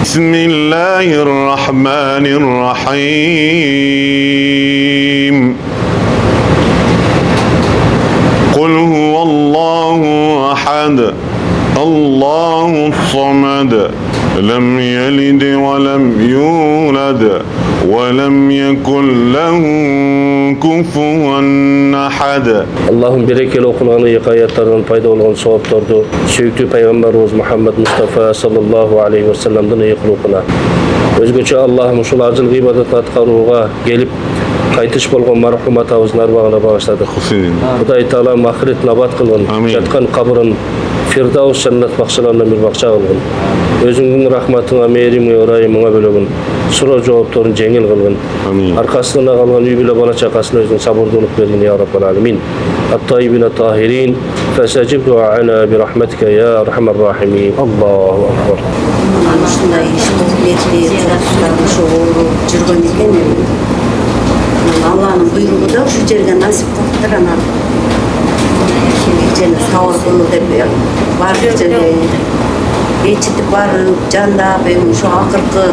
Bismillahirrahmanirrahim. Kul huvallahu ahad. Allahus samad. Lem yelid ve lem yulad. Ve lem yekun lehu kufuven ahad. Allah'ın berekeli okunan ilk ayetlerden payda olan sevaplardı. Söykü Peygamberimiz Muhammed Mustafa sallallahu aleyhi ve sellem'den ilk okuna. Özgüçe Allah'ım uşul arcılık ibadet atkaruğa gelip kaytış bolğan marhum atabızın arbağına bağışladık. Hudaý Taala mahiret nabat kılgın, jatkan kabırın Firdavs cennet bakçalarından bir bakça kılgın. Özüňiň rahmatyňa, meýrimine ýoraýymyňa bölegin. Sura jogaplaryny jeňil kılgın. Arkasynda kalgan üý bile bala çakasyna özüň sabırdylyk bergin ya Rabbal alamin. At-tayyibin tahirin fesajib du'ana bi rahmetika ya arhamar rahimin. Allahu akbar. Şunday iş metri yaratışlarını şoğuru жүргөн eкен. Allah'ın buyruğu da şu жерге nasip kılıptır ana. Şimdi sağır bunu dep var жерге geçitip barıp janda benim şu akırkı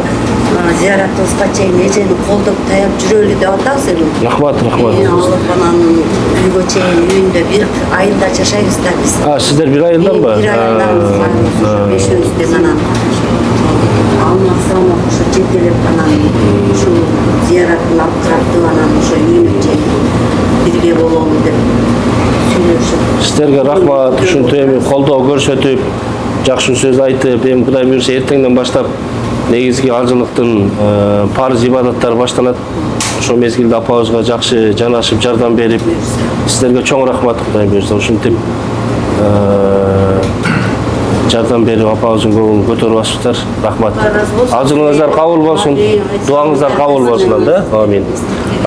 ziyaratımızga çeyin ejeni koldup tayap жүрөлү деп атабыз эми. Rahmat. Алып анан үйгө чейин үйүндө bir айында жашайбыз да биз. Sizler bir ayından mı? Bir ayından beşinizde anam. Almazsam şu çetelip anam şu ziyaretini aptıraptı anam şu yürüyünce birge bolalım dep söylöşüp. Sizlerge rahmat, uşuntup, kolдоо көрсөтүp, жакшы сөз айтып, эми Кудай буюрса эртеңден баштап негизги аржылыктын парыз ибадаттары башталат. Ошол мезгилде апабызга жакшы жанашып, жардам берип, сиздерге чоң рахмат Кудай буюрса. Ушинтип жардам берип апабыздын көңүлүн көтөрүп атыптыр. Рахмат. Ажылыңыздар кабыл болсун, дуаңыздар кабыл болсун да. Амин.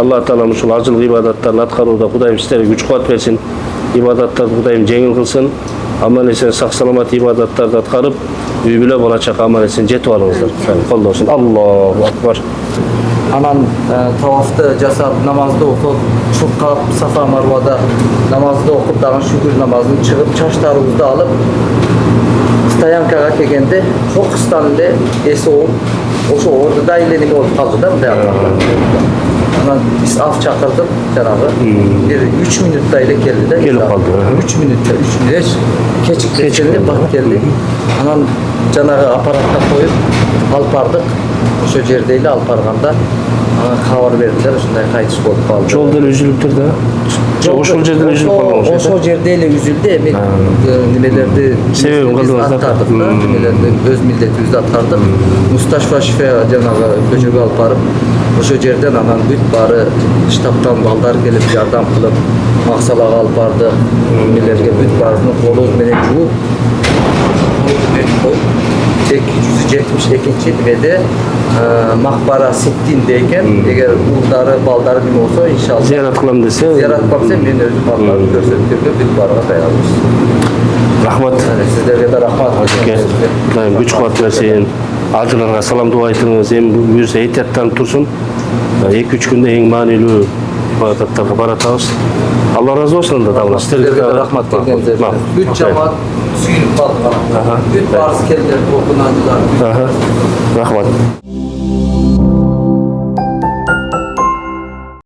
Алла Таалам ушул ажылык ибадаттарын аткарууда Кудайым сиздерге күч кубат берсин. Ibadattарды Кудайым жеңил кылсын. Аман эсен сак саламат ибадаттарды аткарып, үй бүлө бала чака аман эсен жетип алыңыздар. Колдосун. Аллаху акбар. Анан тавафты жасап, намазды окуп, чуркап, Сафа Марвада намазды окуп, дагы шүкүр намазын чыгып, чачтарыбызды алып, стоянкага келгенде кокустан эле эси ооп, ошо ордуда айленип болуп калды да мындай акырында. Анан биз ав чакырдык, жанагы бир 3 минутта эле келди да. Келип калды. 3 минутта, 3 минут кечиккенде барып келди. Анан жанагы аппаратка коюп алып бардык. Ошо жерде эле алып барганда кабар бердилер, ушундай кайтыш болуп калды. Жолдо эле үзүлүптүр да. Ошол жерден üzülüp калган. Ошол жерде эле үзүлдү. Эми немелерди себебин кылдыңыздар. Немелерди өз милдетибизди аткардык. Мусташфа Шифа жанагы көчөгө алып барып, ошо жерден анан бүт баары штабтан балдар келип жардам кылып, максалага алып барды. Немелерге бүт баарыны колубуз менен жууп, тек 172-ci nimede makbara Sittin'de eкен, eğer uğurları, balları gibi olsa inşallah ziyaret kılam dese ziyaret kılamsa ben özüm balları gösterdiğimde bir barığa dayanırız. Rahmat. Sizlerge de rahmat. Kudayım güç kuvvet versin. Acılarına salam dua etiniz. Hem buyursa ehtiyattan tursun. 2-3 günde en manilü ibadatlarga baratабыз. Allah razı olsun da davul. Sizlerge de rahmat gelgenizler. Üç cemaat suyunup kaldı. Üç barız keldiler, okunandılar. Rahmat.